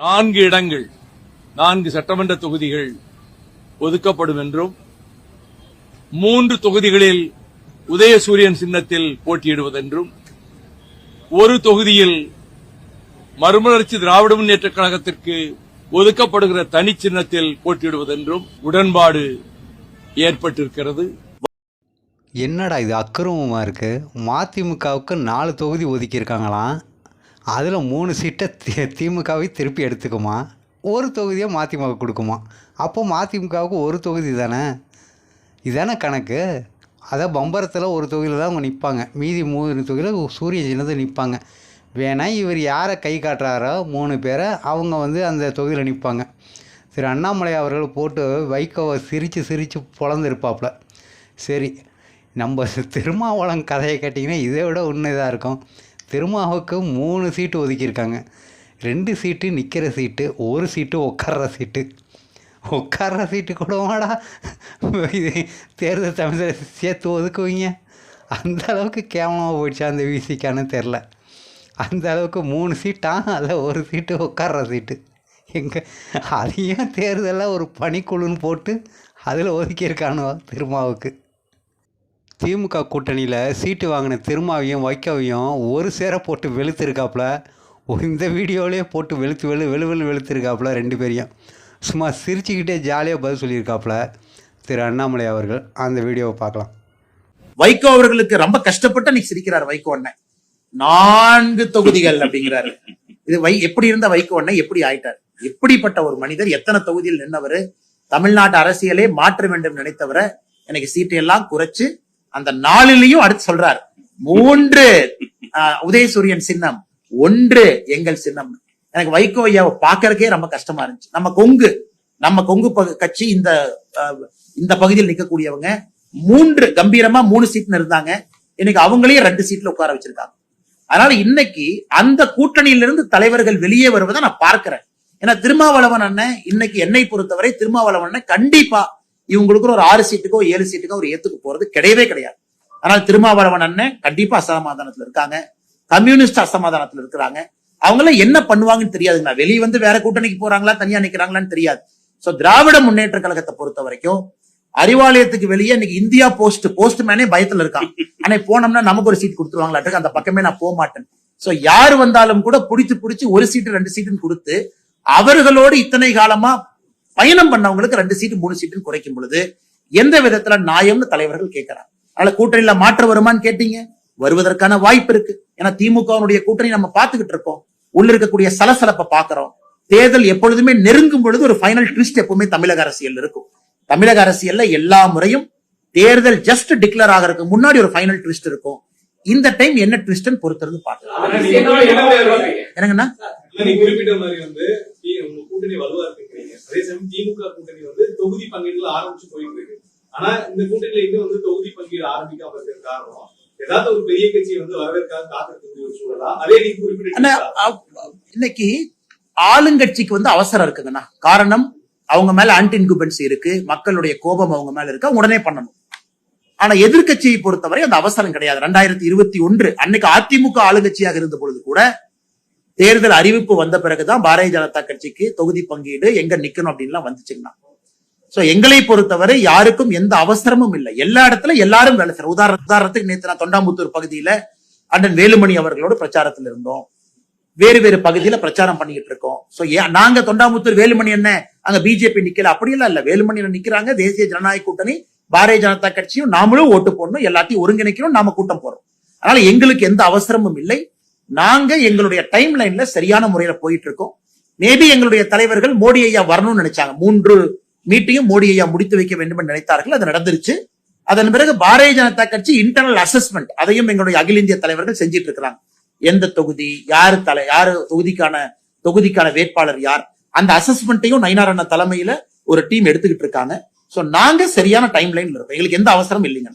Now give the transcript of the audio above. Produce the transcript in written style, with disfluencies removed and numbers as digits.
4 இடங்கள் 4 சட்டமன்ற தொகுதிகள் ஒதுக்கப்படும் என்றும் 3 தொகுதிகளில் உதயசூரியன் சின்னத்தில் போட்டியிடுவதென்றும் ஒரு தொகுதியில் மறுமலர்ச்சி திராவிட முன்னேற்றக் கழகத்திற்கு ஒதுக்கப்படுகிற தனி சின்னத்தில் போட்டியிடுவதென்றும் உடன்பாடு ஏற்பட்டிருக்கிறது. என்னடா இது அக்கிரமமா இருக்கு? மதிமுகவுக்கு 4 தொகுதி ஒதுக்கியிருக்காங்களாம். அதில் 3 சீட்டை திமுகவை திருப்பி எடுத்துக்குமா, ஒரு தொகுதியை மதிமுக கொடுக்குமா. அப்போ மதிமுகவுக்கு ஒரு தொகுதி தானே, இதானே கணக்கு. அதான் பம்பரத்தில் ஒரு தொகுதியில் தான் அவங்க நிற்பாங்க, மீதி 3 தொகுதியில் சூரிய சின்னத்தை நிற்பாங்க. வேணா இவர் யாரை கை காட்டுறாரோ 3 பேரை அவங்க அந்த தொகுதியில் நிற்பாங்க. சரி, அண்ணாமலை அவர்கள் போட்டு வைகோவை சிரித்து பொழந்திருப்பாப்புல. சரி, நம்ம திருமாவளவன் கதையை கேட்டிங்கன்னா இதை விட உண்மைதாக இருக்கும். திருமாவுக்கு 3 சீட்டு ஒதுக்கியிருக்காங்க. 2 சீட்டு நிற்கிற சீட்டு, 1 சீட்டு உட்கார்ற சீட்டு கூடவாடா இது தேர்தல் தமிழர் சேர்த்து ஒதுக்குவீங்க. அந்த அளவுக்கு கேவலமாக போயிடுச்சா அந்த விசிக்கான்னு தெரில. அந்த அளவுக்கு 3 சீட்டா, அதில் 1 சீட்டு உட்கார்ற சீட்டு. அதையும் தேர்தலில் ஒரு பணிக்குழுன்னு போட்டு அதில் ஒதுக்கியிருக்கானோ திருமாவுக்கு. திமுக கூட்டணியில் சீட்டு வாங்கின திருமாவையும் வைகோவையும் ஒரு சேர போட்டு வெளுத்திருக்காப்புல. இந்த வீடியோவிலே போட்டு வெளுத்திருக்காப்புல 2 பேரையும். சும்மா சிரிச்சுக்கிட்டே ஜாலியாக பதில் சொல்லியிருக்காப்புல திரு அண்ணாமலை அவர்கள். அந்த வீடியோவை பார்க்கலாம். வைகோ அவர்களுக்கு ரொம்ப கஷ்டப்பட்டு அன்னைக்கு சிரிக்கிறார் வைகோ அண்ணன். 4 தொகுதிகள் அப்படிங்கிறாரு. இது எப்படி இருந்த வைகோ அண்ணன் எப்படி ஆயிட்டார்? எப்படிப்பட்ட ஒரு மனிதர்! எத்தனை தொகுதியில் நின்றவர்! தமிழ்நாட்டு அரசியலே மாற்ற வேண்டும் நினைத்தவரை எனக்கு சீட்டை எல்லாம் குறைச்சு அந்த 4லையும் அடுத்து சொல்றாரு 3 உதயசூரியன் சின்னம், 1 எங்கள் சின்னம். எனக்கு வைகோ ஐயாவை பாக்குறதுக்கே ரொம்ப கஷ்டமா இருந்துச்சு. நம்ம கொங்கு கட்சி இந்த பகுதியில் நிற்கக்கூடியவங்க 3 கம்பீரமா 3 சீட்னு இருந்தாங்க. இன்னைக்கு அவங்களையும் 2 சீட்ல உட்கார வச்சிருக்காங்க. அதனால இன்னைக்கு அந்த கூட்டணியிலிருந்து தலைவர்கள் வெளியே வருவதை நான் பார்க்கிறேன். ஏன்னா திருமாவளவன் அண்ணன் இன்னைக்கு என்னை பொறுத்தவரை திருமாவளவன் அண்ணன் கண்டிப்பா இவங்களுக்கு ஒரு 6 சீட்டுக்கோ 7 சீட்டுக்கோ ஒரு ஏத்துக்கு போறது கிடையவே கிடையாது. அதனால திருமாவளவன் அண்ணன் கண்டிப்பா அசமாதானத்துல இருக்காங்க, கம்யூனிஸ்ட் அசமாதானத்துல இருக்கிறாங்க. அவங்க எல்லாம் என்ன பண்ணுவாங்கன்னு தெரியாதுங்களா. வெளியே வேற கூட்டணிக்கு போறாங்களா, தனியா நிக்கிறாங்களான்னு தெரியாது. சோ திராவிட முன்னேற்ற கழகத்தை பொறுத்த வரைக்கும் அறிவாலயத்துக்கு வெளியே இன்னைக்கு இந்தியா போஸ்ட் மேனே பயத்துல இருக்கான். ஆனா போனோம்னா நமக்கு ஒரு சீட் கொடுத்துருவாங்களாட்டுக்கு, அந்த பக்கமே நான் போக மாட்டேன். சோ யாரு வந்தாலும் கூட பிடிச்சு 1 சீட்டு 2 சீட்டுன்னு கொடுத்து அவர்களோடு இத்தனை காலமா பயணம் பண்ணவங்களுக்கு 2 சீட்டு 3 சீட்டுன்னு குறைக்கும் பொழுது எந்த விதத்துல நியாயம்னு தலைவர்கள் கேட்கிறாங்க. அதனால கூட்டணியில மாற்றம் வருமான்னு கேட்டீங்க, வருவதற்கான வாய்ப்பு இருக்கு. ஏன்னா திமுகவுடைய கூட்டணி நம்ம பாத்துக்கிட்டு இருக்கோம், உள்ள இருக்கக்கூடிய சலசலப்பை பாக்குறோம். தேர்தல் எப்பொழுதுமே நெருங்கும் பொழுது ஒரு ஃபைனல் ட்விஸ்ட் எப்பவுமே தமிழக அரசியல் இருக்கும். தமிழக அரசியல்ல எல்லா முறையும் தேர்தல் ஜஸ்ட் டிக்ளேர் ஆகிறதுக்கு முன்னாடி ஒரு ஃபைனல் ட்விஸ்ட் இருக்கும். இந்த டைம் என்ன ட்விஸ்ட்னு பொறுத்திருந்து பார்க்கலாம். என்னங்கண்ணா குறிப்பிட்ட மாதிரி கூட்டணி வலுவா இருக்கிறீங்க, அதே சமயம் திமுக கூட்டணி தொகுதி பங்கீடுல ஆரம்பிச்சு போயிட்டு இருக்கு. ஆனா இந்த கூட்டணியில இன்னும் தொகுதி பங்கீடு ஆரம்பிக்காம இருக்கிற காரணம் ஏதாவது ஒரு பெரிய கட்சி வரவேற்காக காத்திருக்கக்கூடிய ஒரு சூழலா? அதே நீங்க குறிப்பிட்ட இன்னைக்கு ஆளுங்கட்சிக்கு அவசரம் இருக்குங்கண்ணா. காரணம் அவங்க மேல ஆன்டி இன்குபென்சி இருக்கு, மக்களுடைய கோபம் அவங்க மேல இருக்கு, உடனே பண்ணணும். ஆனா எதிர்கட்சியை பொறுத்தவரை அந்த அவசரம் கிடையாது. 2021 அன்னைக்கு அதிமுக ஆளுங்கட்சியாக இருந்த பொழுது கூட தேர்தல் அறிவிப்பு வந்த பிறகுதான் பாரதிய ஜனதா கட்சிக்கு தொகுதி பங்கீடு எங்க நிக்கணும் அப்படின்லாம் வந்துச்சுங்கன்னா. சோ எங்களை பொறுத்தவரை யாருக்கும் எந்த அவசரமும் இல்லை. எல்லா இடத்துல எல்லாரும் வேலை செய்யறோம். உதாரணத்துக்கு நேற்று நான் தொண்டாமுத்தூர் பகுதியில அண்ணன் வேலுமணி அவர்களோட பிரச்சாரத்தில் இருந்தோம். வேறு பகுதியில பிரச்சாரம் பண்ணிக்கிட்டு இருக்கோம். சோ நாங்க தொண்டாமுத்தூர் வேலுமணி என்ன அங்க பிஜேபி நிக்கல அப்படியெல்லாம் இல்ல. வேலுமணி நிக்கிறாங்க, தேசிய ஜனநாயக கூட்டணி பாரதிய ஜனதா கட்சியும் நாமளும் ஓட்டு போடணும், எல்லாத்தையும் ஒருங்கிணைக்கணும், நாம கூட்டம் போறோம். அதனால எங்களுக்கு எந்த அவசரமும் இல்லை. நாங்க எங்களுடைய டைம் லைன்ல சரியான முறையில போயிட்டு இருக்கோம். மேபி எங்களுடைய தலைவர்கள் மோடி ஐயா வரணும்னு நினைச்சாங்க. 3 மீட்டிங்கும் மோடி ஐயா முடித்து வைக்க வேண்டும் என்று நினைத்தார்கள், அது நடந்துருச்சு. அதன் பிறகு பாரதிய ஜனதா கட்சி இன்டர்னல் அசஸ்மெண்ட் அதையும் எங்களுடைய அகில இந்திய தலைவர்கள் செஞ்சிட்டு இருக்கிறாங்க. எந்த தொகுதி, யாரு தொகுதிக்கான வேட்பாளர் யார், அந்த அசஸ்மெண்ட்டையும் நயினார் அண்ணா தலைமையில ஒரு டீம் எடுத்துக்கிட்டு இருக்காங்க. சோ நாங்க சரியான டைம் லைன்ல இருக்கோம். எங்களுக்கு எந்த அவசரம் இல்லைங்க.